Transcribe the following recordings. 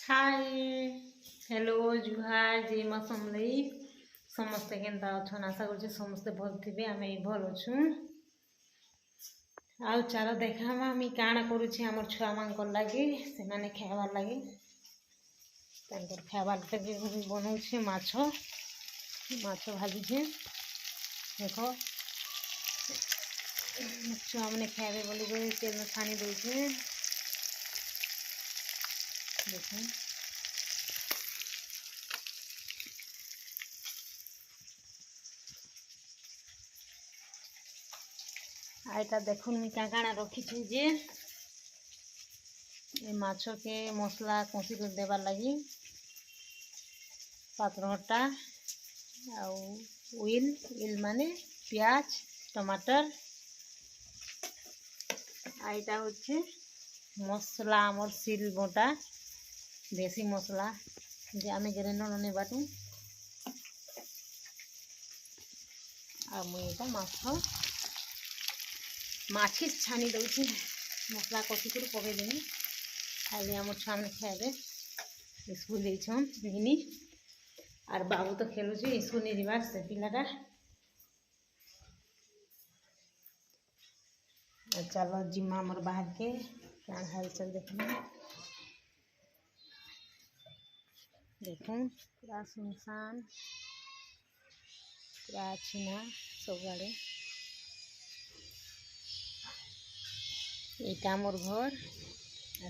Hi hello जुहार जय माँ समलई समस्ते केन्ता अच्छन आशा कर समस्ते भल थे आम भल अच्छु आउ चलो देखा आम काण करुचे आम छुआ मान लगे से मैंने खाबार लगे खाबार लगे बनाऊे माछ माछ भाजुचे देख छुआ मैंने खाए बोली तेल में छाणी दौचे देख आईटा देखुन मुझे क्या काଣା रखी जे माछ के मसला कषी कर देवार लगी पात्रटा आइल इल माने प्याज टमाटर आईटा होच्छे मसला आमर सिल बटा देसी मसला जे आम ग्राइंडर नहीं बाटू आ मुझे माछ माछी छानी दौची मसला कषी कर पकईदेमी खाली आम छुआ मैंने खाए स्कूल जाइछन बिनी आर बाबू तो खेलुचे स्कूल नहीं जीवार से पिलाटा चलो जिमा मोर बाहर के क्या हालचाल देखना देखूँ पूरा सुनसान पूरा छिना सब आड़े यहाँ मोर घर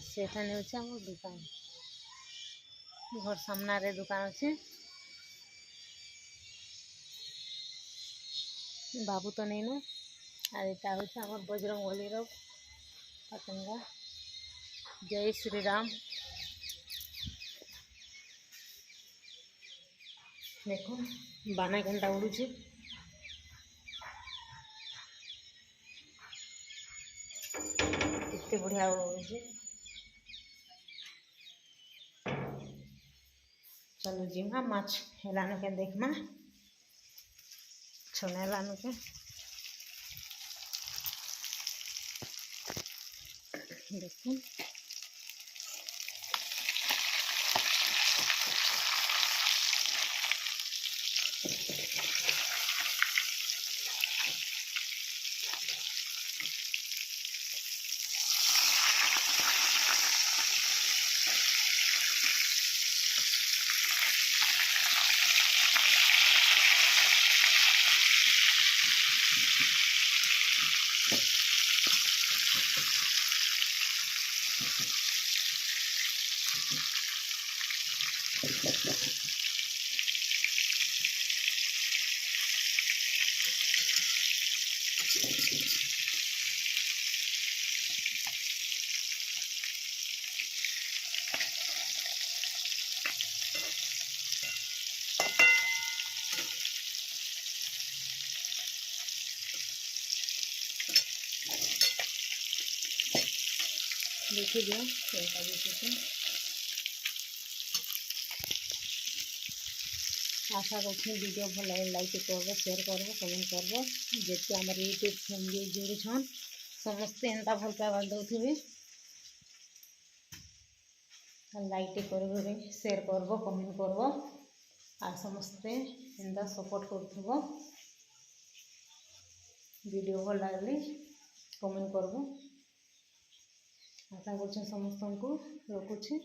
से मोर दुकान घर सामने दुकान अच्छे बाबू तो नहीं न और यहाँ हूँ बजरंग बली पतंगा जय श्री राम देखो बाना घंटा उड़ूचे इतने बढ़िया उड़ूचे चलो जिमा माछ हेलानो के देखमा छोने हेलानो के देखो देखिए आशा करछी वीडियो भल लगे लाइक करब शेयर करब कमेंट करब जिते आम यूट्यूब फैमिली जोड़छन समस्ते एंता भल पाइबार दौथे लाइक कर शेयर करब कमेंट करब आ समस्ते एंता सपोर्ट कर वीडियो भल लगे कमेंट करब आशा कर समस्त को रखुच्छे।